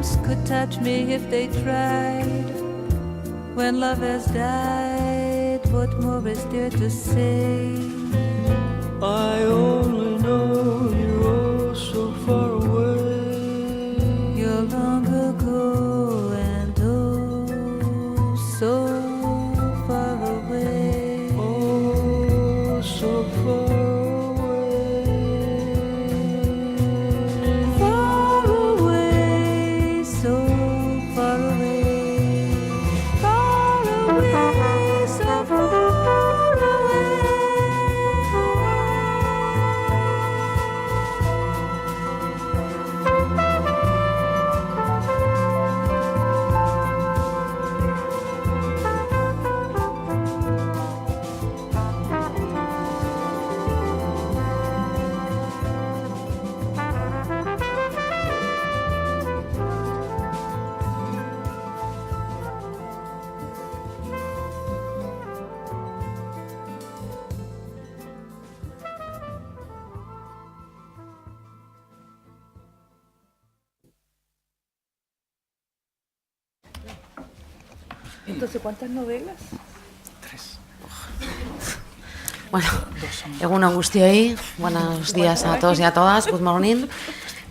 arms could touch me if they tried. When love has died, what more is there to say? I only know you're oh so far away. You're long ago and oh so far away. Oh, so far away. Far away, so far away. Far away, so far away. Entonces, ¿cuántas novelas? Bueno, egun on guztioi, buenos días a todos y a todas, good morning.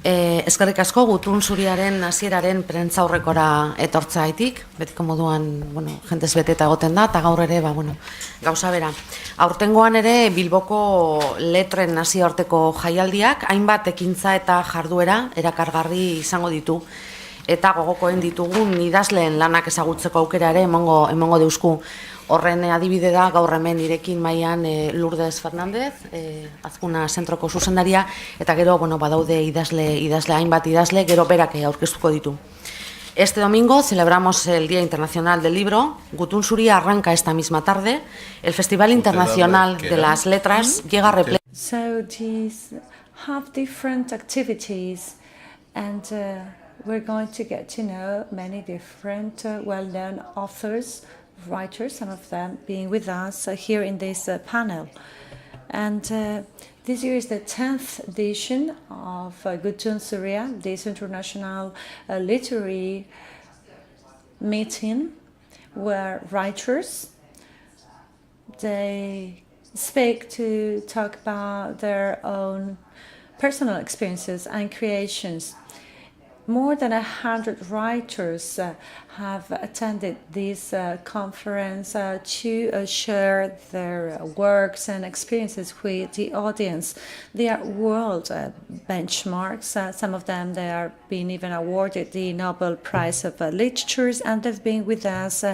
Eskerrik asko Gutun Zuriaren hasieraren prentzaurrekora etortzaitik, betiko moduan, bueno, jentez beteta egoten da, eta gaur ere, gauza bera. Aurtengoan ere Bilboko letren nazioarteko jaialdiak, hainbat ekintza eta jarduera erakargarri izango ditu, eta gogokoen ditugun idazleen lanak ezagutzeko aukera ere emongo deusku. Horren adibide da gaur hemen irekin mailan Lourdes Fernández, Azkuna zentroko zuzendaria, eta gero badaude idazle hainbat idazle, gero berak aurkeztuko ditu. Este domingo celebramos el Día Internacional del Libro. Gutun Zuria arranca esta misma tarde. El Festival Internacional de las Letras llega repleto. So these have different activities, and we're going to get to know many different well-known authors, writers, some of them being with us here in this panel. And this year is the 10th edition of Gutun Zuria, this international literary meeting where writers, they speak to talk about their own personal experiences and creations. More than 100 writers have attended this conference to share their works and experiences with the audience. They are world benchmarks. Some of them, they are being even awarded the Nobel Prize of Literature, and they've been with us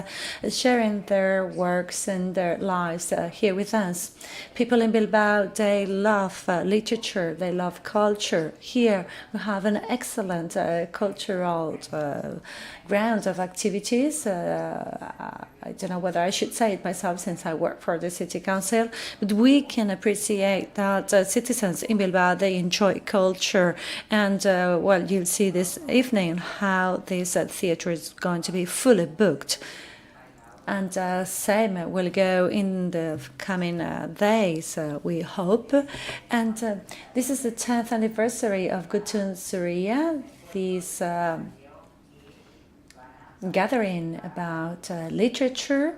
sharing their works and their lives here with us. People in Bilbao, they love literature, they love culture. Here we have an excellent cultural ground of activities. I don't know whether I should say it myself since I work for the City Council, but we can appreciate that citizens in Bilbao, they enjoy culture. And well, you'll see this evening how this theatre is going to be fully booked. And same will go in the coming days, we hope. And this is the 10th anniversary of Gutun Zuria, this gathering about literature.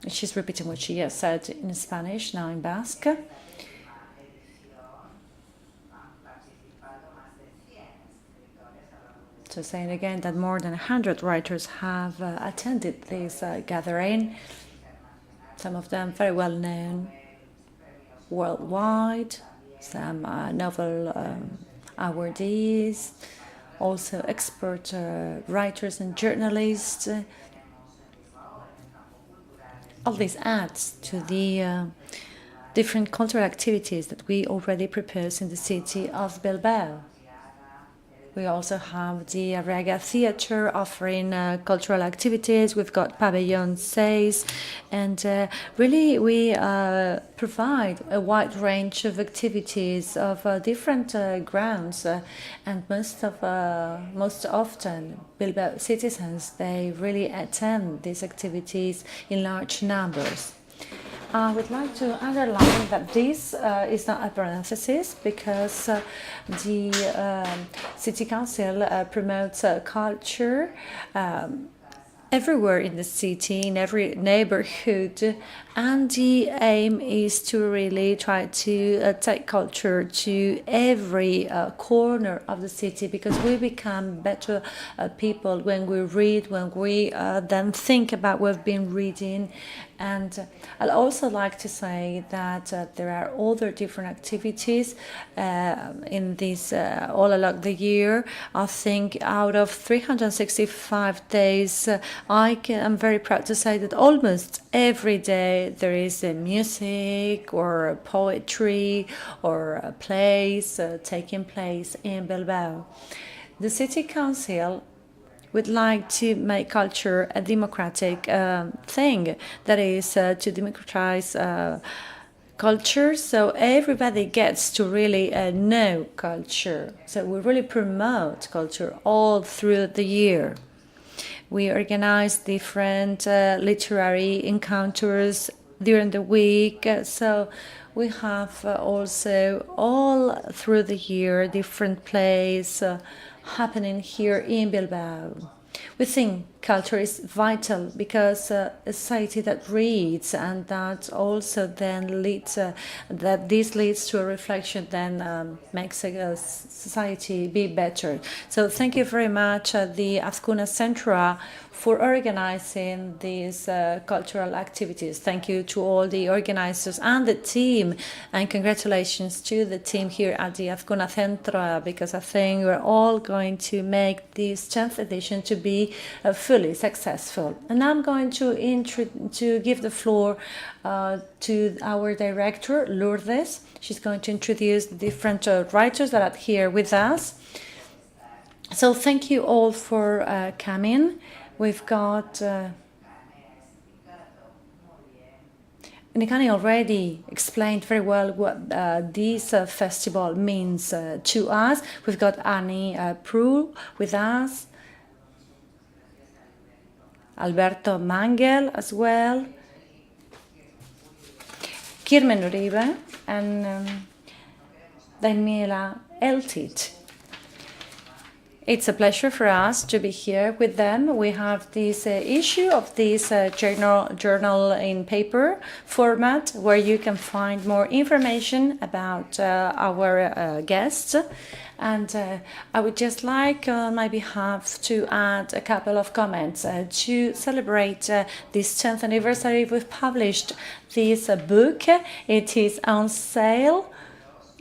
She's repeating what she has said in Spanish, now in Basque. So saying again that more than 100 writers have attended this gathering, some of them very well known worldwide, some novel awardees, also expert writers and journalists. All this adds to the different cultural activities that we already propose in the city of Bilbao. We also have the Arrega Theatre offering cultural activities. We've got Pavilion 6, and really we provide a wide range of activities of different grounds. And most often, Bilbao citizens, they really attend these activities in large numbers. I would like to underline that this is not a parenthesis because the City Council promotes culture everywhere in the city, in every neighborhood, and the aim is to really try to take culture to every corner of the city, because we become better people when we read, when we then think about what we've been reading. And I'd also like to say that there are other different activities in this all along the year. I think out of 365 days, I'm very proud to say that almost every day there is music or poetry or plays taking place in Bilbao. The City Council would like to make culture a democratic thing, that is to democratize culture, so everybody gets to really know culture. So we really promote culture all through the year. We organize different literary encounters during the week, so we have also all through the year different plays happening here in Bilbao. We think culture is vital because a society that reads, and that also then leads that this leads to a reflection, then makes a society be better. So thank you very much the Azkuna Centra for organizing these cultural activities. Thank you to all the organizers and the team, and congratulations to the team here at the Azkuna Centra, because I think we're all going to make this 10th edition to be fully successful. And I'm going to give the floor to our director, Lourdes. She's going to introduce the different writers that are here with us. So thank you all for coming. We've got Nikani already explained very well what this festival means to us. We've got Annie Prue with us, Alberto Mangel as well, Kirmen Uribe, and Daniela Eltit. It's a pleasure for us to be here with them. We have this issue of this journal in paper format, where you can find more information about our guests. And I would just like, on my behalf, to add a couple of comments. To celebrate this 10th anniversary, we've published this book. It is on sale.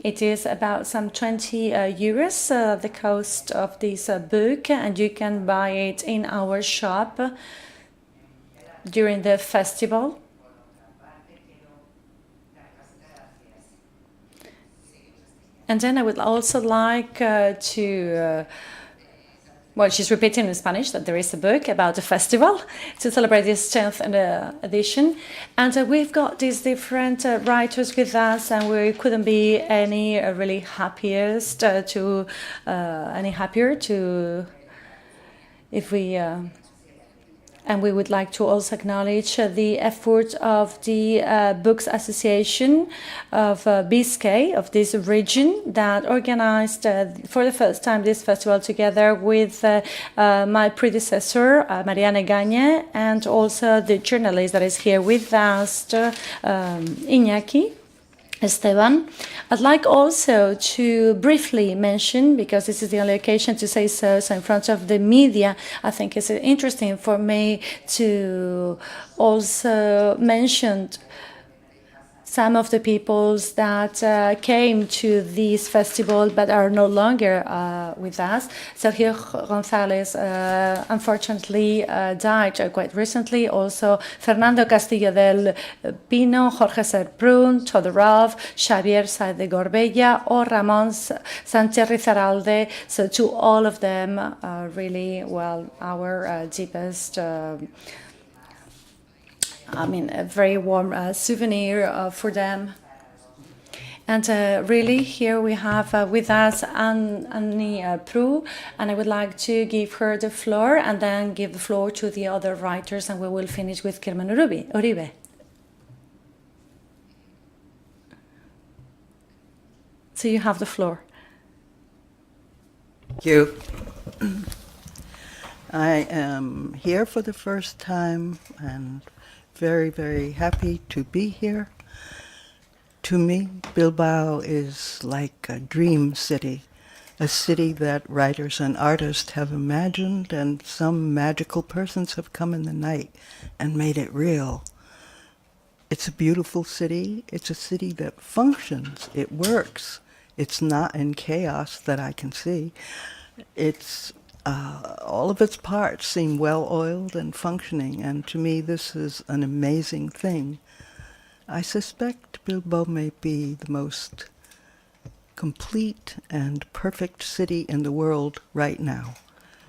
It is about some 20 euros, the cost of this book, and you can buy it in our shop during the festival. And then I would also like to well, she's repeating in Spanish that there is a book about the festival to celebrate this 10th edition. And we've got these different writers with us, and we couldn't be any really happier if we... And we would like to also acknowledge the effort of the Books Association of Biscay, of this region, that organized for the first time this festival together with my predecessor, Mariana Gagne, and also the journalist that is here with us, Iñaki Esteban. I'd like also to briefly mention, because this is the only occasion to say so in front of the media, I think it's interesting for me to also mention some of the peoples that came to this festival but are no longer with us. Sergio González unfortunately died quite recently. Also Fernando Castillo del Pino, Jorge Serprún, Todorov, Xavier Saez de Gorbella, or Ramón Sánchez Rizaralde. So to all of them, really, well, our deepest a very warm souvenir for them. And really, here we have with us Annie Prue, and I would like to give her the floor and then give the floor to the other writers, and we will finish with Kirmen Uribe. So you have the floor. Thank you. I am here for the first time and very, very happy to be here. To me, Bilbao is like a dream city, a city that writers and artists have imagined, and some magical persons have come in the night and made it real. It's a beautiful city. It's a city that functions. It works. It's not in chaos that I can see. It's all of its parts seem well-oiled and functioning, and to me this is an amazing thing. I suspect Bilbao may be the most complete and perfect city in the world right now.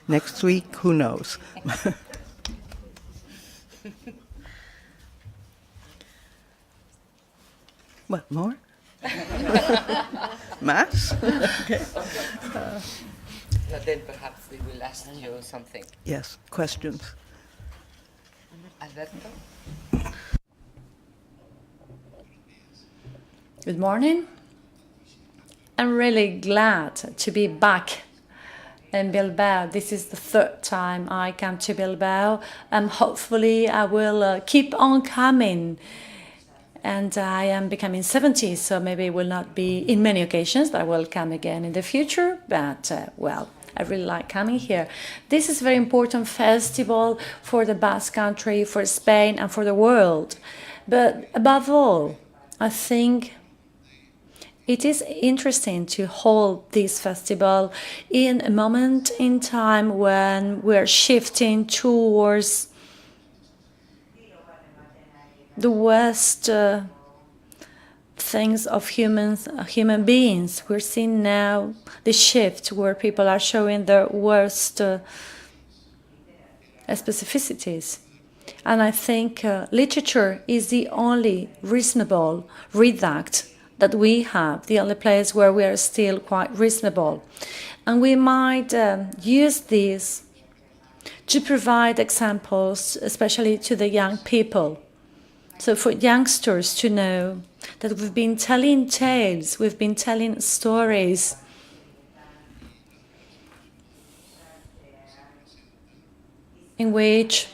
Next week, who knows? What, more? Mass? Okay. Then perhaps we will ask you something. Yes, questions. Alberto? Good morning. I'm really glad to be back in Bilbao. This is the third time I come to Bilbao, and hopefully I will keep on coming. And I am becoming 70, so maybe it will not be in many occasions that I will come again in the future, but well, I really like coming here. This is a very important festival for the Basque Country, for Spain, and for the world. But above all, I think it is interesting to hold this festival in a moment in time when we're shifting towards the West things of human beings. We're seeing now the shift where people are showing their worst specificities. And I think literature is the only reasonable redact that we have, the only place where we are still quite reasonable. And we might use this to provide examples, especially to the young people. So for youngsters to know that we've been telling tales, we've been telling stories in which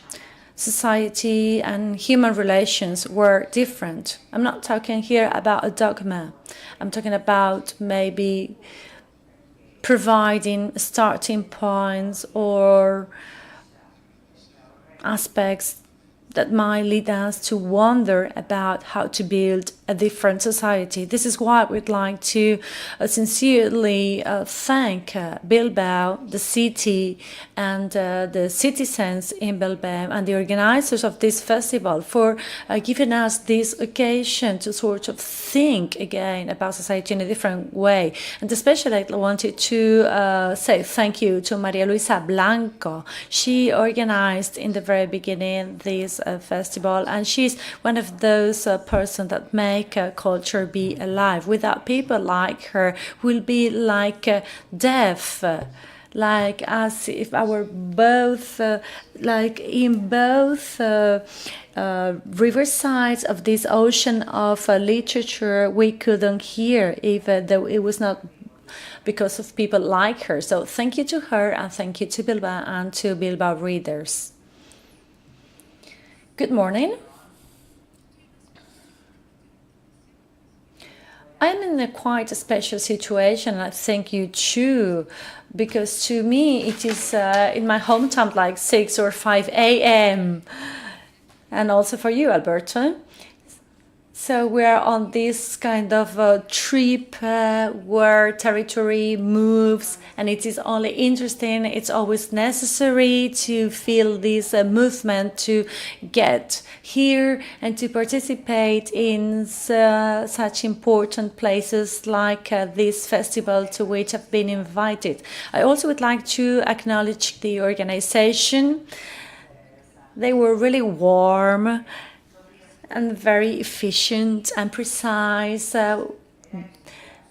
society and human relations were different. I'm not talking here about a dogma. I'm talking about maybe providing starting points or aspects that might lead us to wonder about how to build a different society. This is why we'd like to sincerely thank Bilbao, the city, and the citizens in Bilbao and the organizers of this festival for giving us this occasion to sort of think again about society in a different way. And especially I wanted to say thank you to Maria Luisa Blanco. She organized in the very beginning this festival, and she's one of those persons that make culture be alive. Without people like her, we'll be like deaf, like as if our both, like in both river sides of this ocean of literature, we couldn't hear, even though it was not because of people like her. So thank you to her, and thank you to Bilbao and to Bilbao readers. Good morning. I'm in a quite a special situation, I think you too, because to me it is in my hometown like 6 or 5 a.m. and also for you, Alberto. So we're on this kind of trip where territory moves, and it is only interesting, it's always necessary to feel this movement, to get here and to participate in such important places like this festival to which I've been invited. I also would like to acknowledge the organization. They were really warm and very efficient and precise,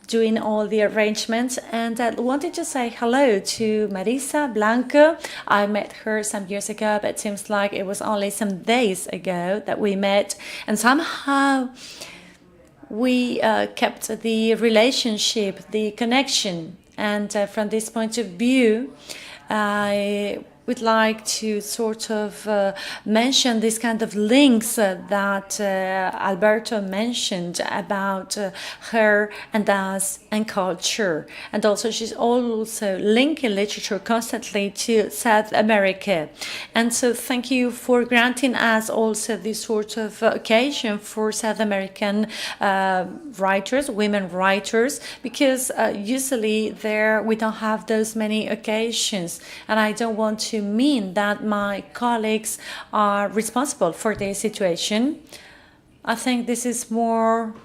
doing all the arrangements. And I wanted to say hello to Marisa Blanco. I met her some years ago, but it seems like it was only some days ago that we met. And somehow we kept the relationship, the connection. And from this point of view, I would like to sort of mention this kind of links that Alberto mentioned about her and us and culture. And also she's also linking literature constantly to South America. And so thank you for granting us also this sort of occasion for South American writers, women writers, because usually there we don't have those many occasions. And I don't want to mean that my colleagues are responsible for their situation. I think this is more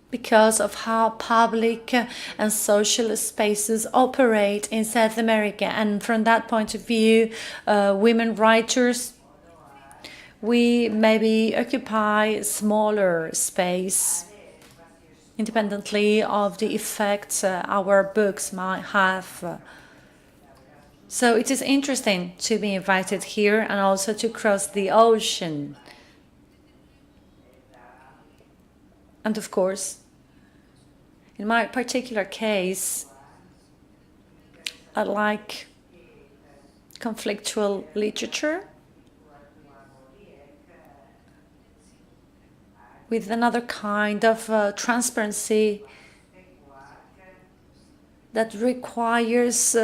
because of how public and social spaces operate in South America. And from that point of view, women writers, we maybe occupy smaller space independently of the effects our books might have. So it is interesting to be invited here and also to cross the ocean. And of course, in my particular case, I like conflictual literature with another kind of transparency that requires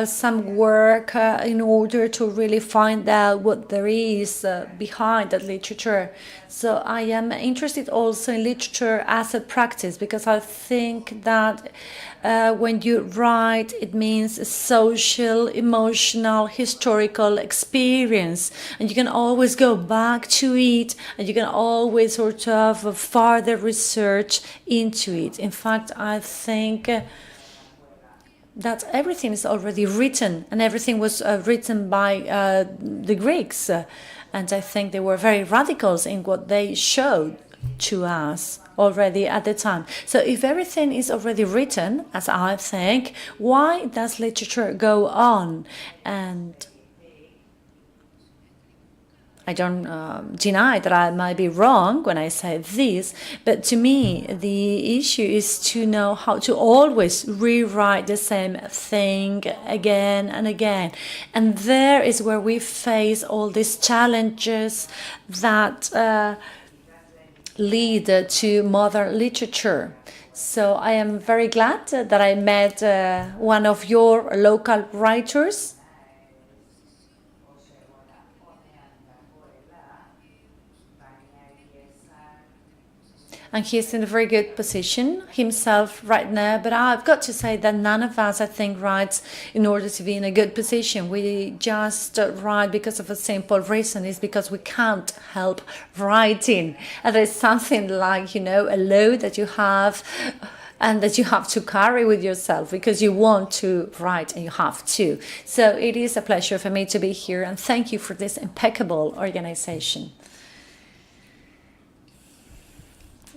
some work in order to really find out what there is behind that literature. So I am interested also in literature as a practice, because I think that when you write, it means a social, emotional, historical experience, and you can always go back to it, and you can always sort of further research into it. In fact, I think that everything is already written, and everything was written by the Greeks. And I think they were very radical in what they showed to us already at the time. So if everything is already written, as I think, why does literature go on? And I don't deny that I might be wrong when I say this, but to me, the issue is to know how to always rewrite the same thing again and again. And there is where we face all these challenges that lead to modern literature. So I am very glad that I met one of your local writers. And he's in a very good position himself right now. But I've got to say that none of us, I think, writes in order to be in a good position. We just write because of a simple reason. It's because we can't help writing. And there's something like, you know, a load that you have and that you have to carry with yourself because you want to write and you have to. So it is a pleasure for me to be here. And thank you for this impeccable organization.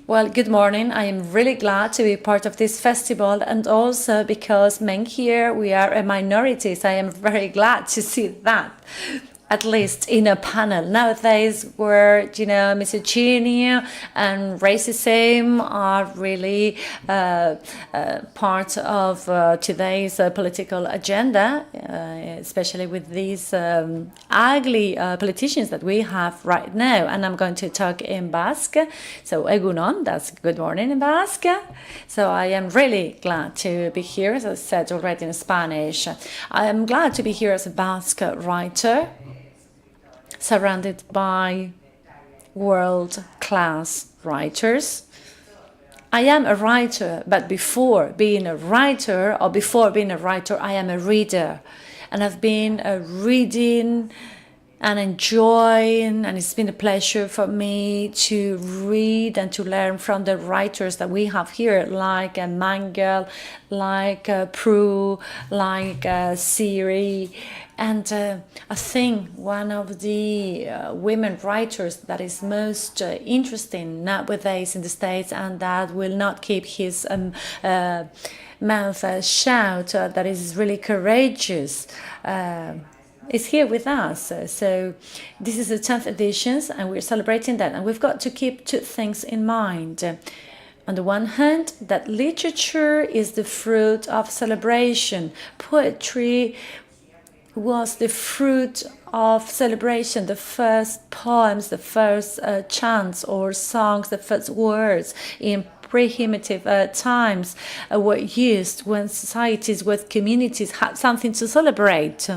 Well, good morning. I am really glad to be part of this festival, and also because men here, we are a minority, so I am very glad to see that, at least in a panel. Nowadays, where, you know, misogyny and racism are really part of today's political agenda, especially with these ugly politicians that we have right now. And I'm going to talk in Basque. So, egunon, that's good morning in Basque. So I am really glad to be here, as I said already in Spanish. I am glad to be here as a Basque writer, surrounded by world-class writers. I am a writer, but before being a writer, I am a reader. And I've been reading and enjoying, and it's been a pleasure for me to read and to learn from the writers that we have here, like Mangel, like Prue, like Siri. And I think one of the women writers that is most interesting nowadays in the States, and that will not keep his mouth shut, that is really courageous, is here with us. So this is the 10th edition, and we're celebrating that. And we've got to keep two things in mind. On the one hand, that literature is the fruit of celebration. Poetry was the fruit of celebration. The first poems, the first chants or songs, the first words in primitive times were used when societies, when communities had something to celebrate,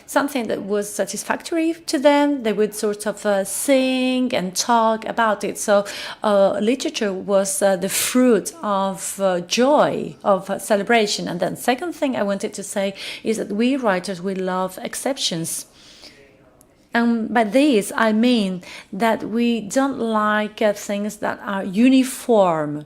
something that was satisfactory to them. They would sort of sing and talk about it. So literature was the fruit of joy, of celebration. And then second thing I wanted to say is that we writers, we love exceptions. And by this, I mean that we don't like things that are uniform.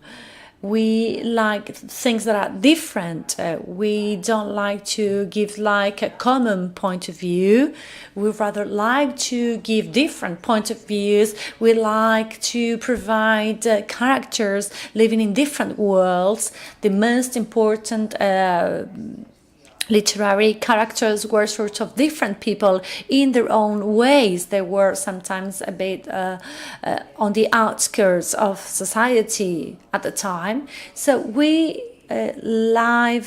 We like things that are different. We don't like to give like a common point of view. We rather like to give different point of views. We like to provide characters living in different worlds. The most important literary characters were sort of different people in their own ways. They were sometimes a bit on the outskirts of society at the time. So we like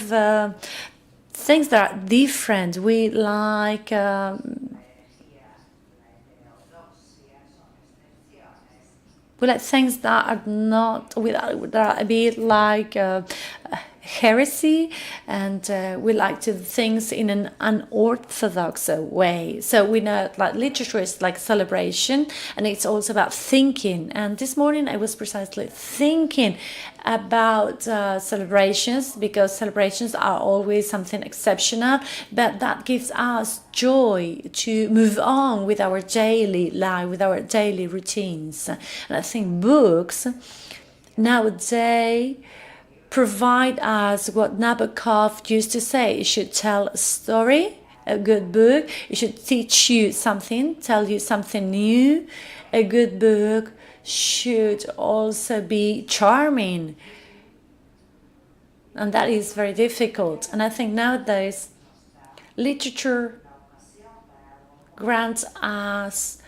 things that are different. We like things that are not, that are a bit like heresy, and we like to do things in an unorthodox way. So we know like literature is like celebration, and it's also about thinking. And this morning I was precisely thinking about celebrations, because celebrations are always something exceptional, but that gives us joy to move on with our daily life, with our daily routines. And I think books nowadays provide us what Nabokov used to say: it should tell a story. A good book, it should teach you something, tell you something new. A good book should also be charming, and that is very difficult. And I think nowadays literature grants us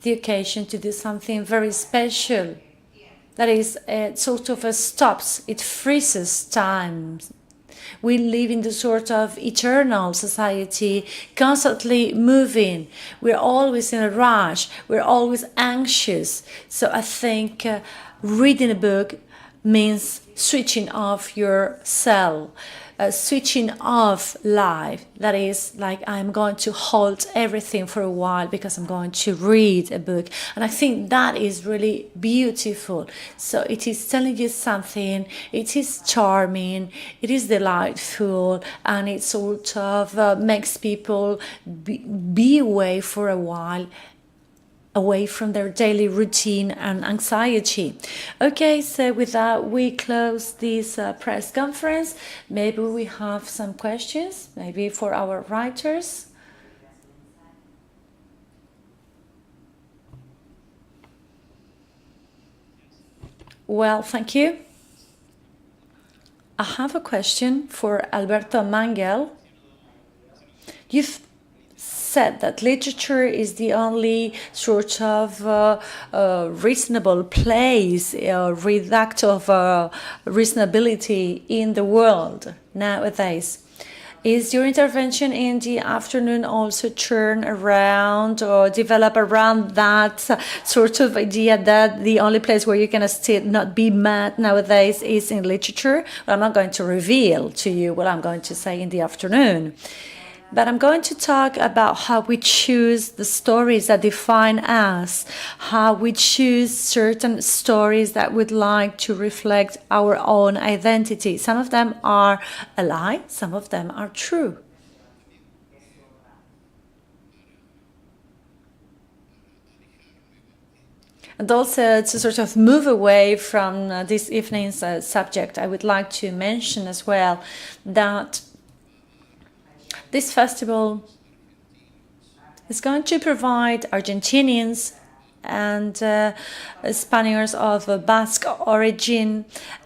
the occasion to do something very special. That is, it sort of stops, it freezes time. We live in the sort of eternal society, constantly moving. We're always in a rush, we're always anxious. So I think reading a book means switching off your cell, switching off life. That is, like, I'm going to halt everything for a while because I'm going to read a book. And I think that is really beautiful. So it is telling you something, it is charming, it is delightful, and it sort of makes people be away for a while, away from their daily routine and anxiety. Okay, so with that, we close this press conference. Maybe we have some questions, maybe for our writers. Well, thank you. I have a question for Alberto Mangel. You've said that literature is the only sort of reasonable place, reduct of reasonability in the world nowadays. Is your intervention in the afternoon also turn around or develop around that sort of idea that the only place where you can still not be mad nowadays is in literature? Well, I'm not going to reveal to you what I'm going to say in the afternoon. But I'm going to talk about how we choose the stories that define us, how we choose certain stories that would like to reflect our own identity. Some of them are a lie, some of them are true. And also, to sort of move away from this evening's subject, I would like to mention as well that this festival is going to provide Argentinians and Spaniards of Basque origin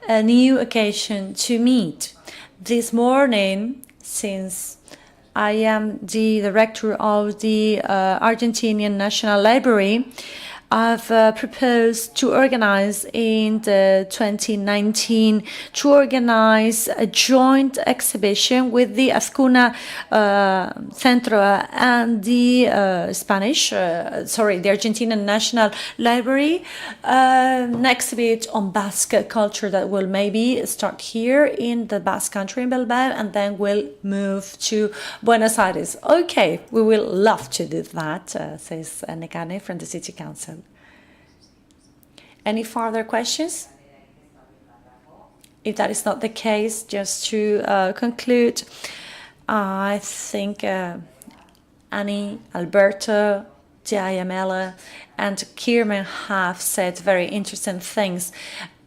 a new occasion to meet. This morning, since I am the director of the Argentinian National Library. I've proposed to organize in the 2019 to organize a joint exhibition with the Azcuna Centro and the the Argentinian National Library, an exhibit on Basque culture that will maybe start here in the Basque Country in Bilbao and then will move to Buenos Aires. Okay, we will love to do that, says Nekane from the City Council. Any further questions? If that is not the case, just to conclude, I think Annie, Alberto, Diamela, and Kierman have said very interesting things,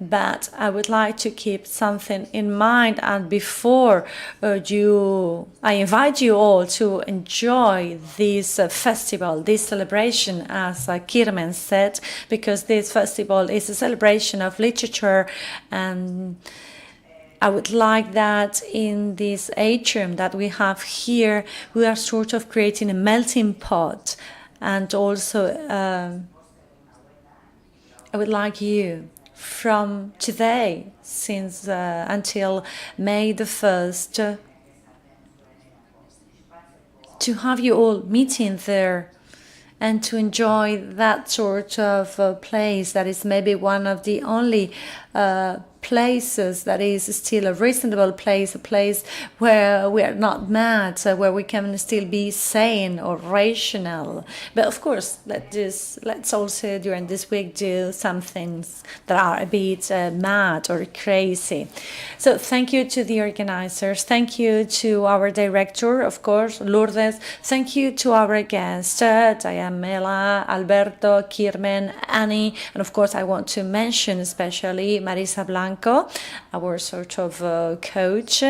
but I would like to keep something in mind. And before I invite you all to enjoy this festival, this celebration, as Kierman said, because this festival is a celebration of literature, and I would like that in this atrium that we have here, we are sort of creating a melting pot. And also, I would like you from today, since until May the 1st, to have you all meeting there and to enjoy that sort of place that is maybe one of the only places that is still a reasonable place, a place where we are not mad, where we can still be sane or rational. But of course, let's also during this week do some things that are a bit mad or crazy. So thank you to the organizers, thank you to our director, of course, Lourdes, thank you to our guests, Diamela, Alberto, Kierman, Annie, and of course I want to mention especially Marisa Blanco, our sort of coach,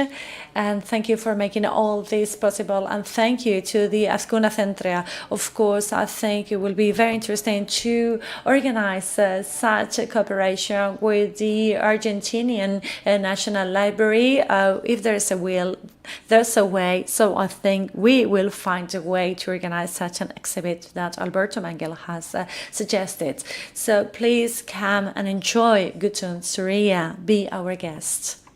and thank you for making all this possible, and thank you to the Azcuna Centrea. Of course, I think it will be very interesting to organize such a cooperation with the Argentinian National Library. If there is a will, there's a way, so I think we will find a way to organize such an exhibit that Alberto Mangel has suggested. So please come and enjoy Gutun Zuria, be our guest.